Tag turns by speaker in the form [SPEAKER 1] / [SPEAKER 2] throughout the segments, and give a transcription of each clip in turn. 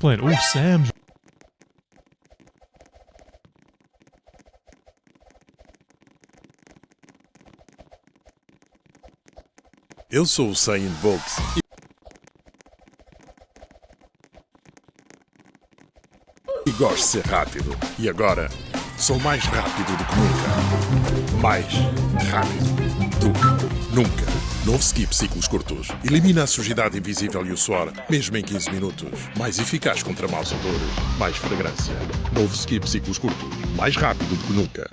[SPEAKER 1] plen. Oh, Sam.
[SPEAKER 2] Eu sou o Usain Bolt e gosto de ser rápido. E agora, sou mais rápido do que nunca. Mais rápido do que nunca. Novo Skip ciclos curtos. Elimina a sujidade invisível e o suor, mesmo em 15 minutos. Mais eficaz contra maus odores. Mais fragrância. Novo Skip ciclos curtos. Mais rápido do que nunca.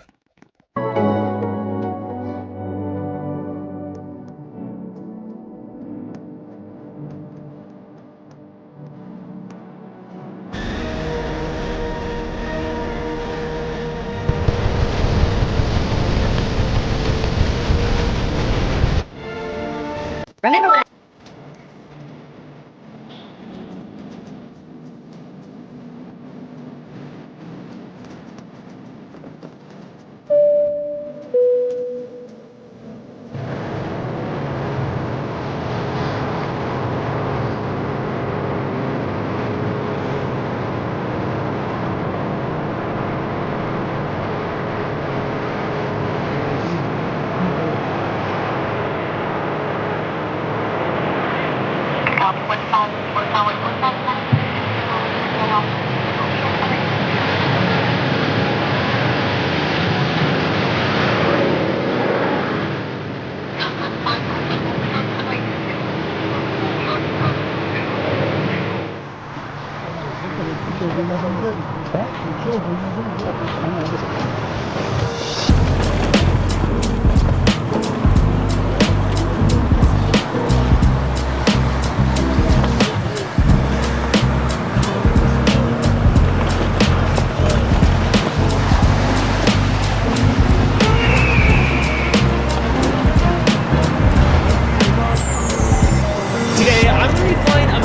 [SPEAKER 3] Running away.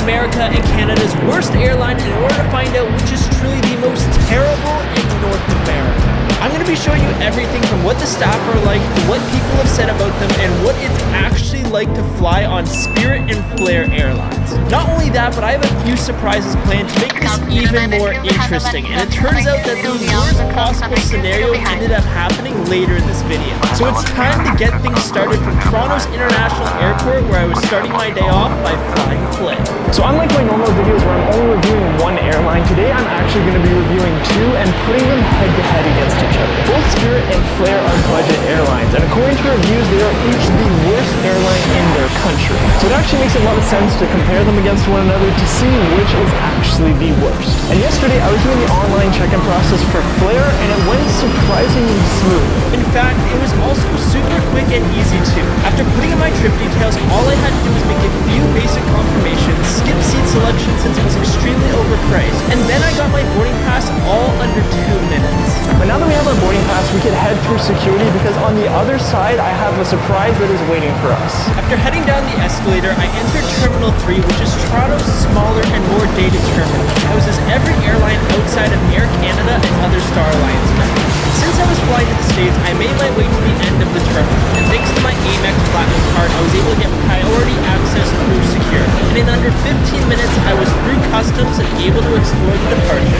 [SPEAKER 4] America and Canada's worst airline in order to find out which is truly the most terrible in North America. I'm going to be showing you everything from what the staff are like, to what people have said about them, and what it's actually like to fly on Spirit and Flair airlines. Not only that, but I have a few surprises planned to make this even more interesting, and it turns out that the worst possible scenario ended up happening later in this video. So it's time to get things started from Toronto's International Airport, where I was starting my day off by flying Flair.
[SPEAKER 5] So unlike my normal videos where I'm only reviewing one airline, today I'm actually going to be reviewing two and putting them head to head against each other. Both Spirit and Flair are budget airlines, and according to reviews, they are each the worst airline in their country. So it actually makes a lot of sense to compare them against one another to see which is actually the worst. And yesterday I was doing the online check-in process for Flair, and it went surprisingly smooth.
[SPEAKER 4] In fact, it was also super quick and easy too. After putting in my trip details, all I had to do was make a few basic confirmations, skip seat selection since it was extremely overpriced, and then I got my boarding pass all under 2 minutes.
[SPEAKER 5] But now that we have our boarding pass, we can head through security because on the other side I have a surprise that is waiting for us.
[SPEAKER 4] After heading down the escalator, I entered Terminal 3, which is Toronto's smaller and more dated terminal. It houses every airline outside of Air Canada and other Star Alliance members. Since I was flying to the States, I made my way to the end of the terminal, and thanks to my Amex Platinum card, I was able to get priority access through security. And in under 15 minutes, I was through customs and able to explore the departure.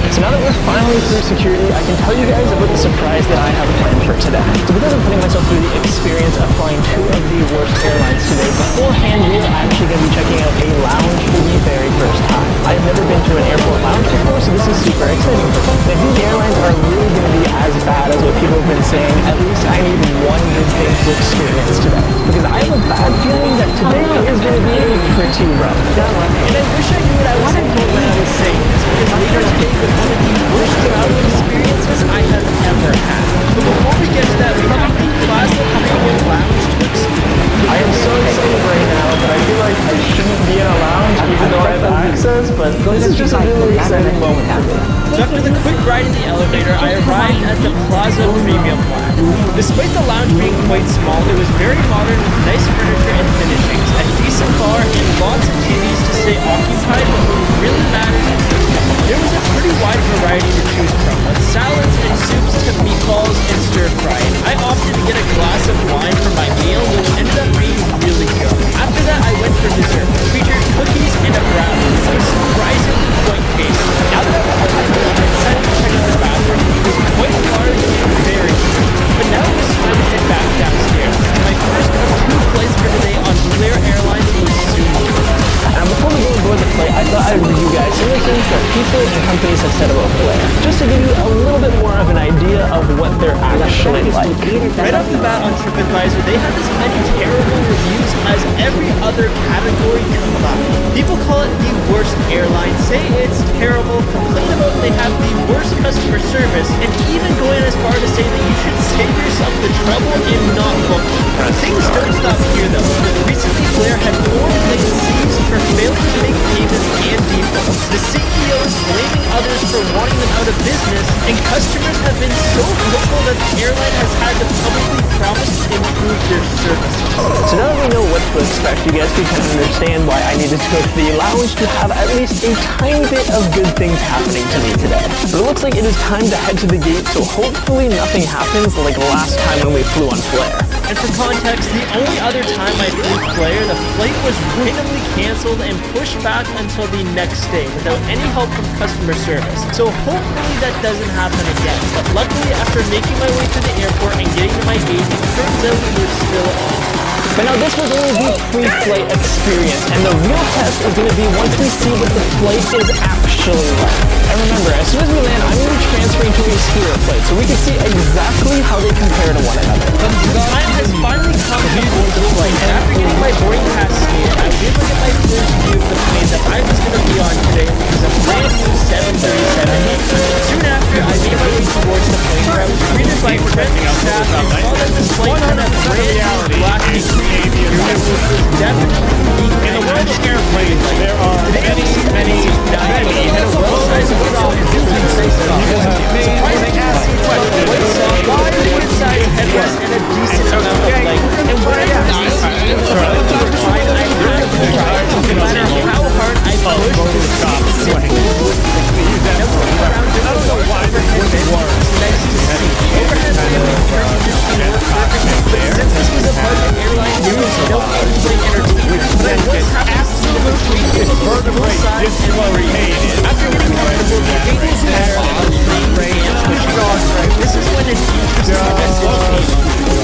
[SPEAKER 5] So now that we're finally through security, I can tell you guys about the surprise that I have planned for today. So because I'm putting myself through the experience of flying two of the worst airlines today, beforehand we are actually going to be checking out a lounge for the very first time. I've never been to an airport lounge before, so this is super exciting for me. And if these airlines are really going to be as bad as what people have been saying, at least I need one good thing to experience today. Because I have a bad feeling that today is going to be pretty rough.
[SPEAKER 4] And I wish I knew what I was told when I was saying this, because later today was one of the worst travel experiences I have ever had. But before we get to that, we have the Plaza Premium Lounge to explore.
[SPEAKER 5] I am so excited right now, but I feel like I shouldn't be in a lounge even though I have access, but this is just a really exciting moment for me.
[SPEAKER 4] So after the quick ride in the elevator, I arrived at the Plaza Premium Lounge. Despite the lounge being quite small, it was very modern with nice furniture and finishings, a decent bar, and lots of TVs to stay occupied, but what really matters is there was a pretty wide variety to choose from, with salads and soups to meatballs and stir-fry. I opted to get a glass of wine for my meal, which ended up being really good. After that, I went for dessert, which featured cookies and a brownie. It was surprisingly quite off the bat on TripAdvisor, they have as many terrible reviews as every other category combined. People call it the worst airline, say it's terrible, complain about they have the worst customer service, and even going as far to say that you should save yourself the trouble in not booking. Things don't stop here though. Recently, Blair had 4 planes seized for failing to make payments and defaults. The CEO is blaming others for wanting them out of business, and customers have been so vocal that the airline has had to publicly promise to improve their service.
[SPEAKER 5] So now that we know what to expect, you guys can understand why I needed to go to the lounge to have at least a tiny bit of good things happening to me today. But it looks like it is time to head to the gate, so hopefully nothing happens like last time when we flew on Flair.
[SPEAKER 4] And for context, the only other time I flew Flair, the flight was randomly canceled and pushed back until the next day without any help from customer service. So hopefully that doesn't happen again. But luckily, after making my way to the airport and getting to my gate, it turns out we were still on.
[SPEAKER 5] But now this was only the pre-flight experience, and the real test is going to be once we see what the flight is actually like. And remember, as soon as we land, I'm going to be transferring to a Spirit flight, so we can see exactly how they compare to one another.
[SPEAKER 4] The time has finally come to board the flight, and after getting my boarding pass scanned, I was able to get my first view of the plane that I was going to be on today, which is a brand new 737. Soon after, I made my way towards the plane, where I was greeted by friendly staff and saw that this flight had a brand new black aviation which was definitely unique in the world of airplanes. There are many had a well-sized withdrawal and surprisingly quite soft, good-sized headrest and a decent amount of leg. And what I noticed is the time I had to drive, no matter how hard I pushed, the seat simply wouldn't move. Now looking around just a large overhead bin, it's nice to see. Overhead bin air conditioning worked perfectly, but since this was a budget airline, there was no in-plane entertainment. But I was happy to see the most full size and free. After getting comfortable, the tables there and the plane and pushing off. This is when an interesting message came.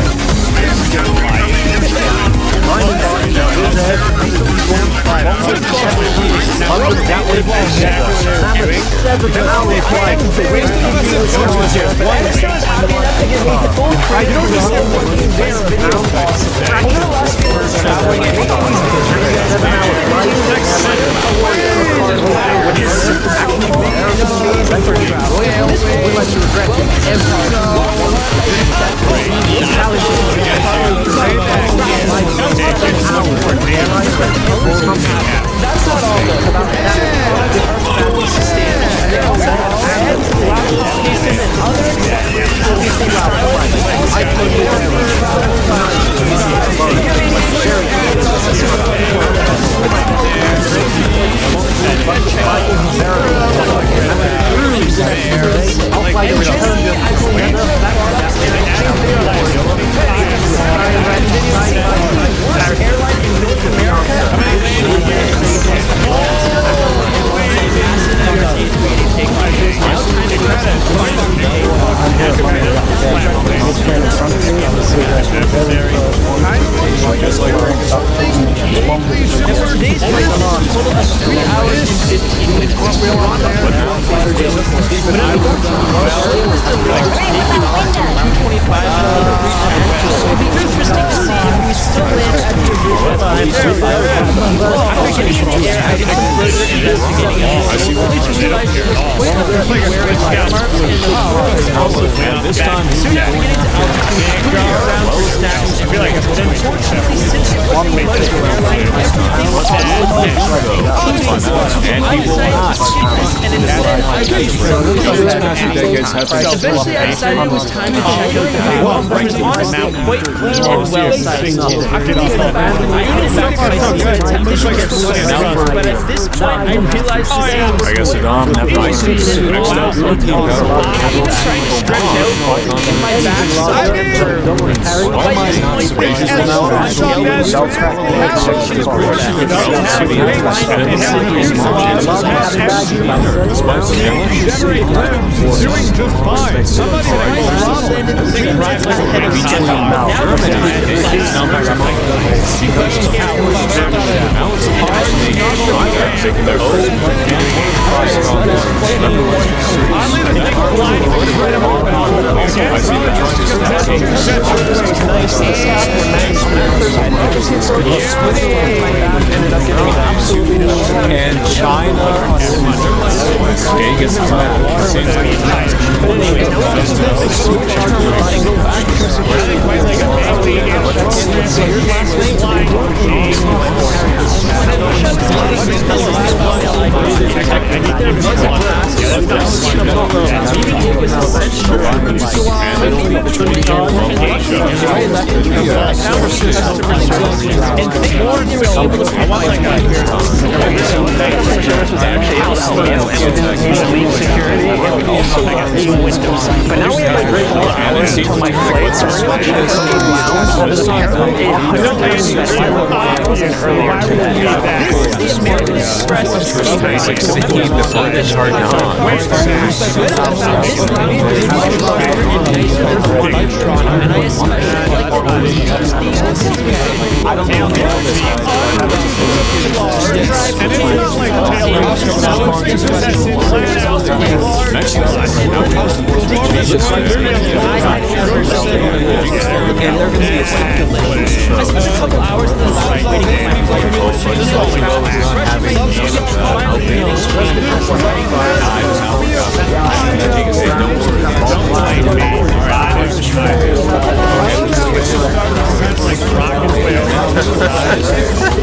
[SPEAKER 4] That's not all though.
[SPEAKER 1] This time,
[SPEAKER 4] soon after getting to altitude, around for snacks and relax. But unfortunately, since it was a budget airline, everything was possible. Eventually, I decided it was time to check out the view. It was honestly quite clean and well-sized. After leaving the back, I even back my seat and attempted to get closer, but at this point, I realized this
[SPEAKER 1] I guess Saddam never likes to next up.
[SPEAKER 4] even trying to stretch out in my backside.
[SPEAKER 1] All my non-spaces will now
[SPEAKER 3] doing just fine. Somebody
[SPEAKER 1] I see
[SPEAKER 5] ended up getting absolutely destroyed.
[SPEAKER 1] And China gets back.
[SPEAKER 5] But anyway, now let's just switch our mind and go back to security. But now we have a great balance to my flights. We're watching a lounge that is apparently 100 miles earlier today.
[SPEAKER 4] This is the American Express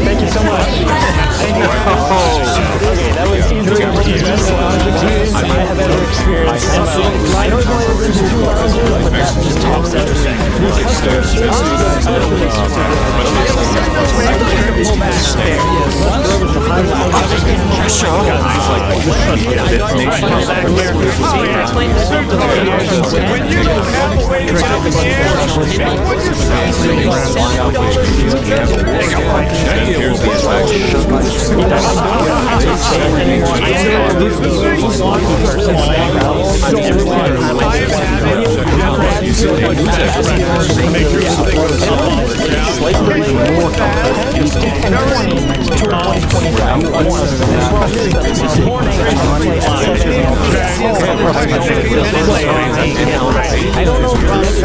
[SPEAKER 5] Thank you so much. Okay, that was easily the best lounge experience I have ever experienced. I know it's only been 2 lounges, but that just tops everything. I don't know if it's real for 7 months that's late and I'm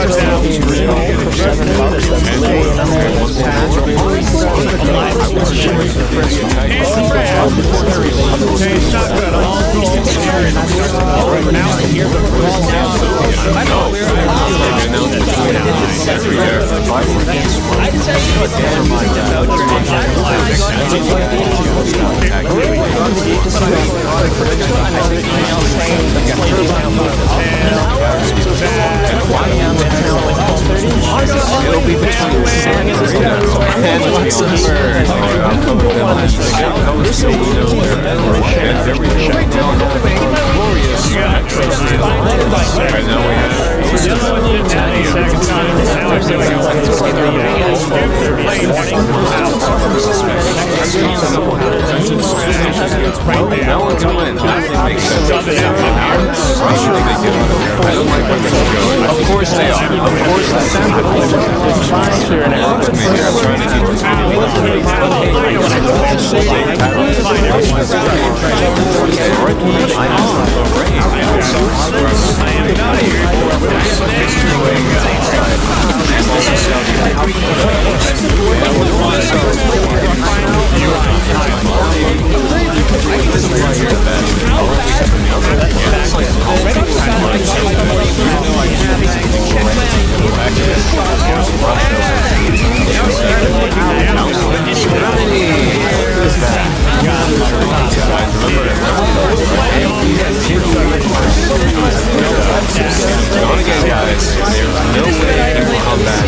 [SPEAKER 5] there
[SPEAKER 1] It'll be between San Diego and Luxembourg. I'll come with them. And everything glorious. Right now we have now one's win. It makes sense. I don't like where they're going. Of course they are. Of course they are. Again, guys, there's no way he will come back.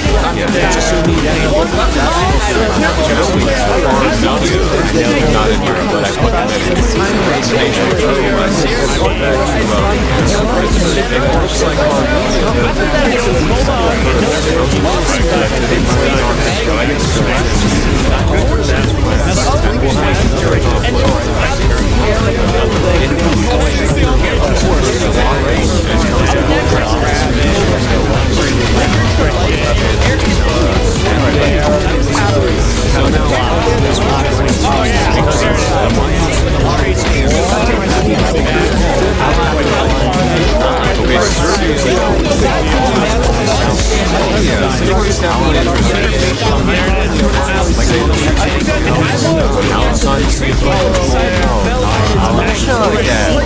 [SPEAKER 1] Yeah,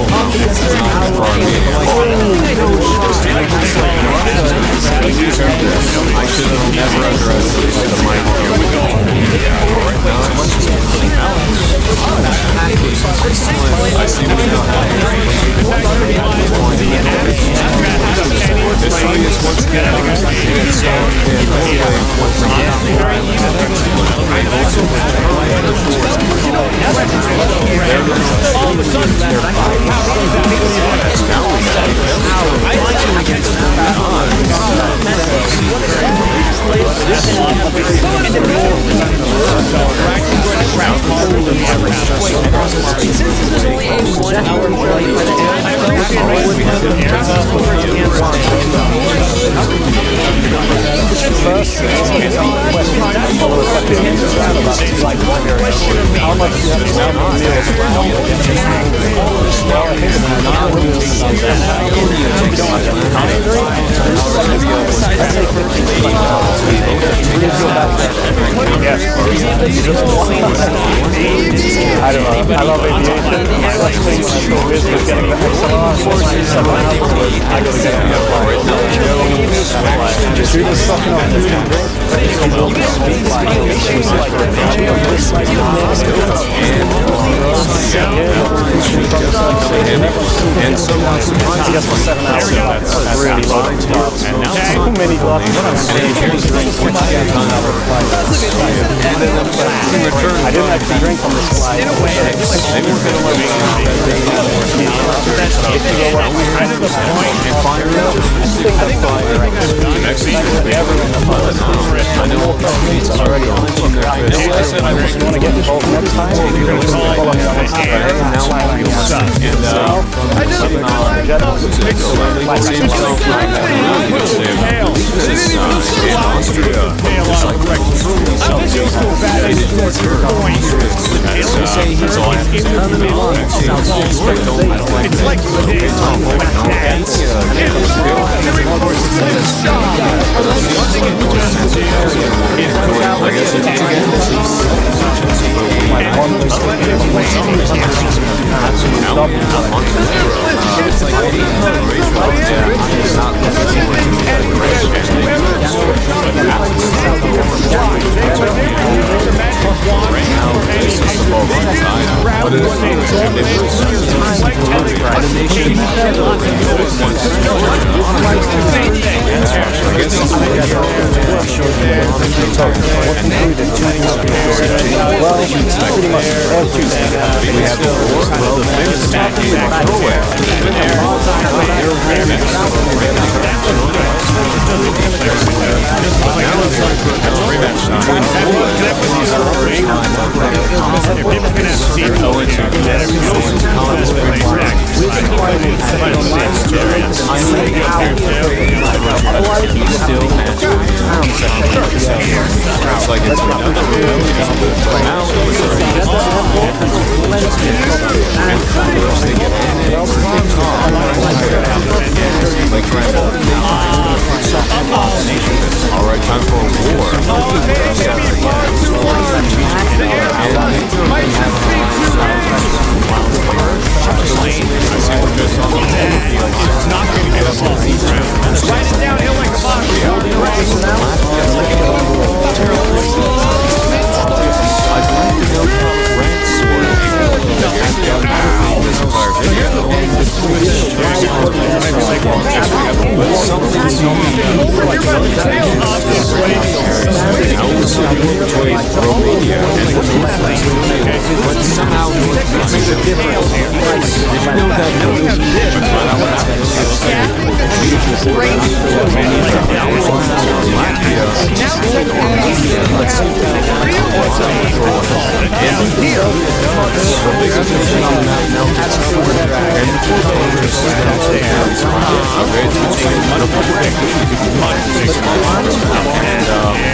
[SPEAKER 1] I should have never underestimated the mic. Here we go. I see what you're this song is once again
[SPEAKER 3] all of a sudden,
[SPEAKER 4] since this was only a 1 hour flight, I
[SPEAKER 3] don't know. I love aviation. My last thing when I go is getting the XLR. I go to get the She was sucking on food and drink. She was like,
[SPEAKER 1] and so
[SPEAKER 3] I guess for 7 hours, that's really long. Too many glasses. I didn't actually drink on this flight.
[SPEAKER 1] already on.
[SPEAKER 3] You want to get involved next time? You're going to follow me on Instagram.
[SPEAKER 1] Alright, time for a war.
[SPEAKER 3] Sliding downhill like a box.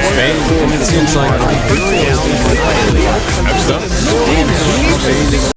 [SPEAKER 1] Spain, it seems like